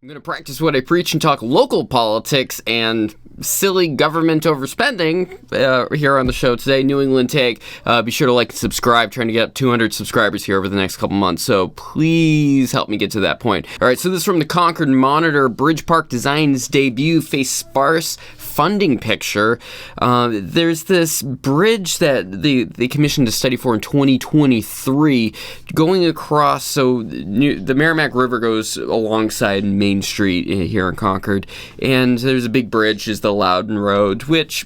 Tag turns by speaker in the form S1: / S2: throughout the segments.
S1: I'm going to practice what I preach and talk local politics and silly government overspending here on the show today, New England Take. Be sure to like and subscribe, trying to get up 200 subscribers here over the next couple months, so please help me get to that point. All right, so this is from the Concord Monitor. Bridge Park Design's debut face sparse funding picture. There's this bridge that they commissioned a study for in 2023 going across, so the Merrimack River goes alongside Main Street here in Concord, and there's a big bridge, is the Loudon Road, which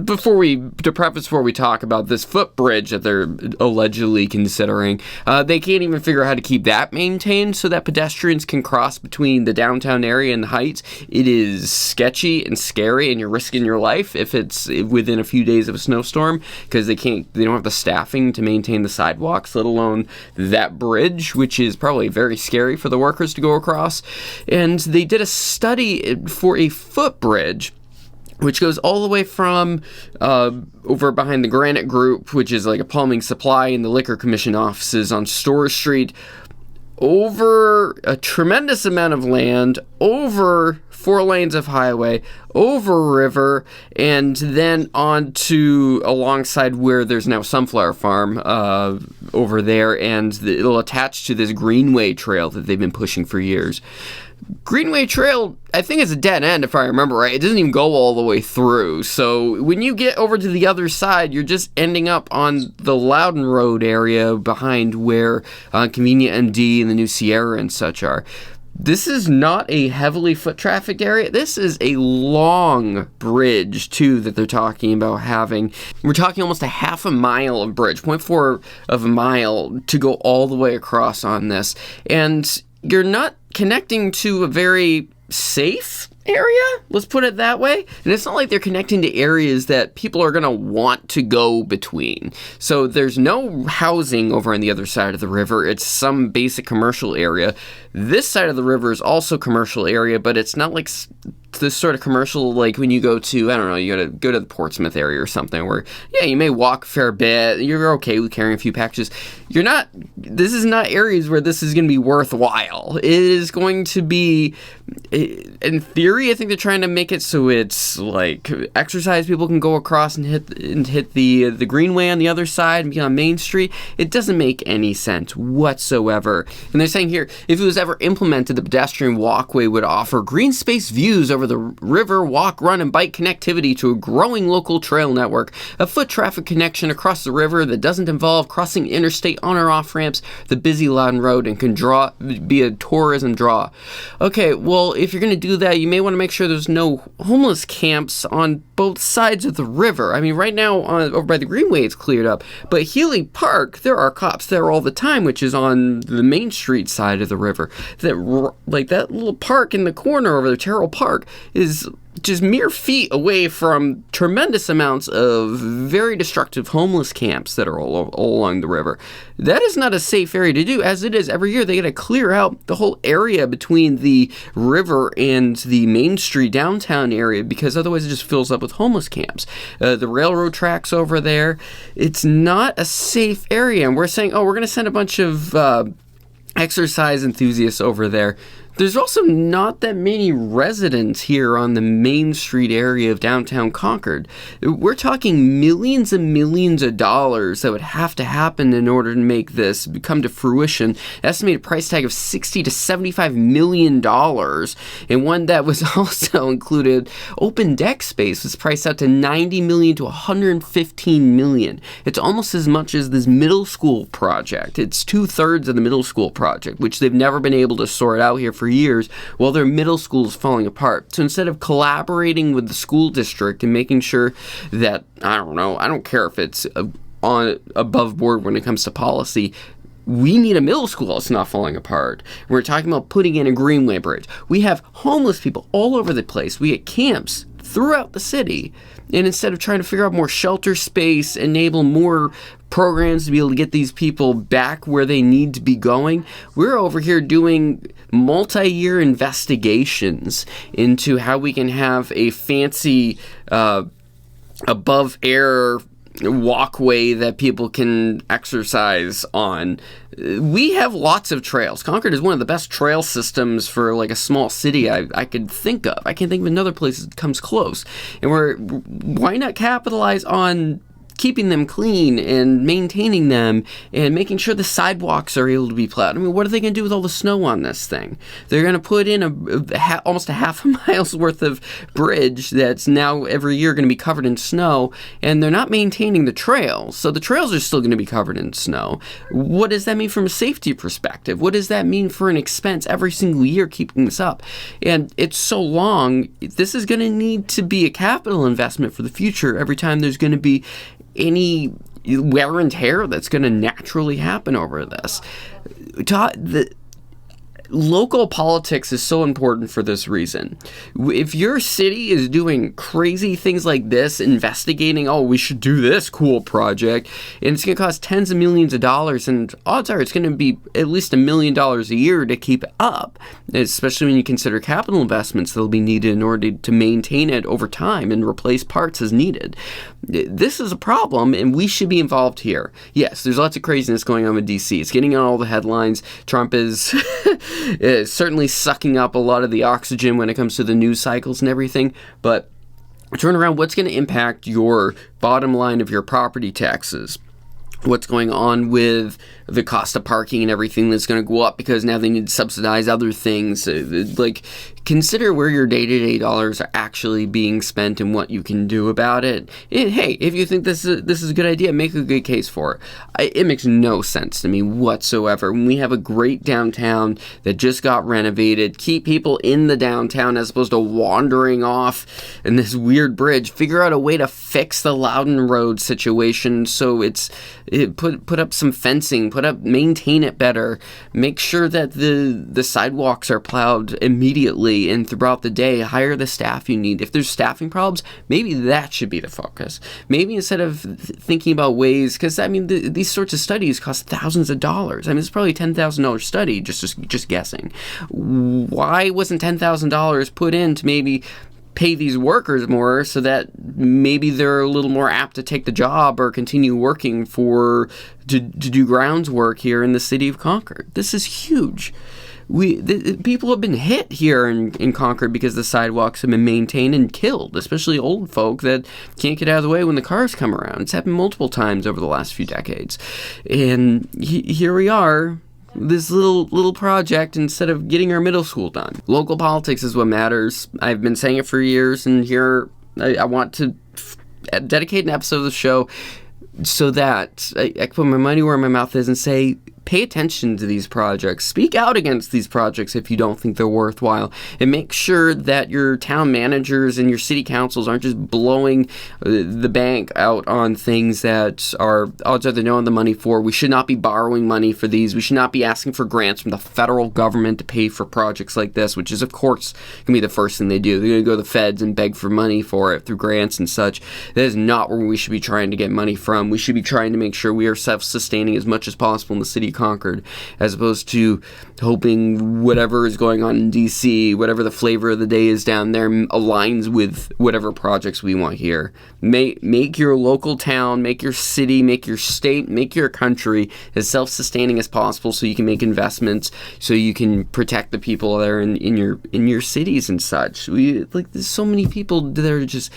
S1: before we talk about this footbridge that they're allegedly considering, they can't even figure out how to keep that maintained so that pedestrians can cross between the downtown area and the Heights. It is sketchy and scary, and you're risking your life if it's within a few days of a snowstorm, because they don't have the staffing to maintain the sidewalks, let alone that bridge, which is probably very scary for the workers to go across. And they did a study for a footbridge which goes all the way from over behind the Granite Group, which is like a plumbing supply and the Liquor Commission offices on Store Street, over a tremendous amount of land, over 4 lanes of highway, over a river, and then on to alongside where there's now Sunflower Farm over there, and it'll attach to this Greenway Trail that they've been pushing for years. Greenway Trail, I think, is a dead end, if I remember right. It doesn't even go all the way through. So when you get over to the other side, you're just ending up on the Loudon Road area behind where Convenient MD and the New Sierra and such are. This is not a heavily foot trafficked area. This is a long bridge, too, that they're talking about having. We're talking almost a half a mile of bridge, 0.4 of a mile to go all the way across on this. And you're not connecting to a very safe area, let's put it that way. And it's not like they're connecting to areas that people are going to want to go between. So there's no housing over on the other side of the river. It's some basic commercial area. This side of the river is also commercial area, but it's not like this sort of commercial, like when you go to, I don't know, you gotta go to the Portsmouth area or something where, yeah, you may walk a fair bit, you're okay with carrying a few packages. This is not areas where this is going to be worthwhile. It is going to be, in theory, I think they're trying to make it so it's like exercise people can go across and hit the Greenway on the other side and be on Main Street. It doesn't make any sense whatsoever. And they're saying here, if it was ever implemented, the pedestrian walkway would offer green space views over the river, walk, run, and bike connectivity to a growing local trail network, a foot traffic connection across the river that doesn't involve crossing interstate on or off ramps, the busy Loudon Road, and can be a tourism draw. Okay, well, if you're going to do that, you may want to make sure there's no homeless camps on both sides of the river. I mean, right now, over by the Greenway, it's cleared up, but Healy Park, there are cops there all the time, which is on the Main Street side of the river. That little park in the corner over there, Terrell Park, is just mere feet away from tremendous amounts of very destructive homeless camps that are all along the river. That is not a safe area to do, as it is every year. They got to clear out the whole area between the river and the Main Street downtown area, because otherwise it just fills up with homeless camps. The railroad tracks over there, it's not a safe area. And we're saying, we're going to send a bunch of exercise enthusiasts over there. There's also not that many residents here on the Main Street area of downtown Concord. We're talking millions and millions of dollars that would have to happen in order to make this come to fruition. Estimated price tag of $60 to $75 million. And one that was also included, open deck space, was priced out to $90 million to $115 million. It's almost as much as this middle school project. It's 2/3 of the middle school project, which they've never been able to sort out here for years, while their middle school is falling apart. So instead of collaborating with the school district and making sure that, I don't care if it's on above board when it comes to policy, we need a middle school that's not falling apart. We're talking about putting in a Greenway bridge. We have homeless people all over the place. We get camps throughout the city. And instead of trying to figure out more shelter space, enable more programs to be able to get these people back where they need to be going, we're over here doing multi-year investigations into how we can have a fancy above air walkway that people can exercise on we have lots of trails. Concord is one of the best trail systems for like a small city I could think of. I can't think of another place that comes close. And why not capitalize on keeping them clean and maintaining them and making sure the sidewalks are able to be plowed? I mean, what are they going to do with all the snow on this thing? They're going to put in almost a half a mile's worth of bridge that's now every year going to be covered in snow, and they're not maintaining the trails. So the trails are still going to be covered in snow. What does that mean from a safety perspective? What does that mean for an expense every single year keeping this up? And it's so long, this is going to need to be a capital investment for the future every time there's going to be any wear and tear that's going to naturally happen over this. The local politics is so important for this reason. If your city is doing crazy things like this, investigating, oh, we should do this cool project, and it's going to cost tens of millions of dollars, and odds are it's going to be at least $1 million a year to keep it up, especially when you consider capital investments that will be needed in order to maintain it over time and replace parts as needed. This is a problem, and we should be involved here. Yes, there's lots of craziness going on with DC. It's getting on all the headlines. Trump is certainly sucking up a lot of the oxygen when it comes to the news cycles and everything, but turn around, what's going to impact your bottom line of your property taxes? What's going on with the cost of parking and everything that's going to go up because now they need to subsidize other things? Like, consider where your day-to-day dollars are actually being spent and what you can do about it. And hey, if you think this is a good idea, make a good case for it. It makes no sense to me whatsoever. When we have a great downtown that just got renovated, keep people in the downtown as opposed to wandering off in this weird bridge. Figure out a way to fix the Loudon Road situation so put up some fencing, maintain it better, make sure that the sidewalks are plowed immediately and throughout the day. Hire the staff you need. If there's staffing problems, maybe that should be the focus. Maybe instead of thinking about ways, because I mean these sorts of studies cost thousands of dollars. I mean, it's probably a $10,000 study, just guessing. Why wasn't $10,000 put in to maybe pay these workers more so that maybe they're a little more apt to take the job or continue working to do grounds work here in the city of Concord? This is huge. People have been hit here in Concord because the sidewalks have been maintained and killed, especially old folk that can't get out of the way when the cars come around. It's happened multiple times over the last few decades. And here we are, this little project instead of getting our middle school done. Local politics is what matters. I've been saying it for years, and here I want to dedicate an episode of the show so that I can put my money where my mouth is and say, pay attention to these projects. Speak out against these projects if you don't think they're worthwhile. And make sure that your town managers and your city councils aren't just blowing the bank out on things that odds are they don't have the money for. We should not be borrowing money for these. We should not be asking for grants from the federal government to pay for projects like this, which is, of course, going to be the first thing they do. They're going to go to the feds and beg for money for it through grants and such. That is not where we should be trying to get money from. We should be trying to make sure we are self-sustaining as much as possible in the city of Concord, as opposed to hoping whatever is going on in DC, whatever the flavor of the day is down there, aligns with whatever projects we want here. Make your local town, make your city, make your state, make your country as self-sustaining as possible so you can make investments, so you can protect the people that are in your cities and such. There's so many people that are just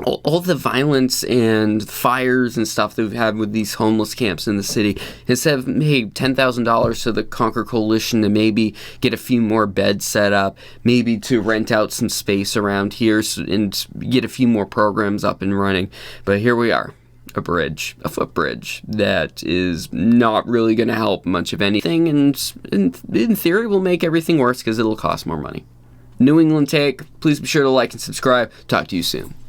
S1: all the violence and fires and stuff that we've had with these homeless camps in the city. Instead of, hey, $10,000 to the Concord Coalition to maybe get a few more beds set up, maybe to rent out some space around here and get a few more programs up and running. But here we are. A footbridge that is not really going to help much of anything, and in theory will make everything worse because it'll cost more money. New England Take, please be sure to like and subscribe. Talk to you soon.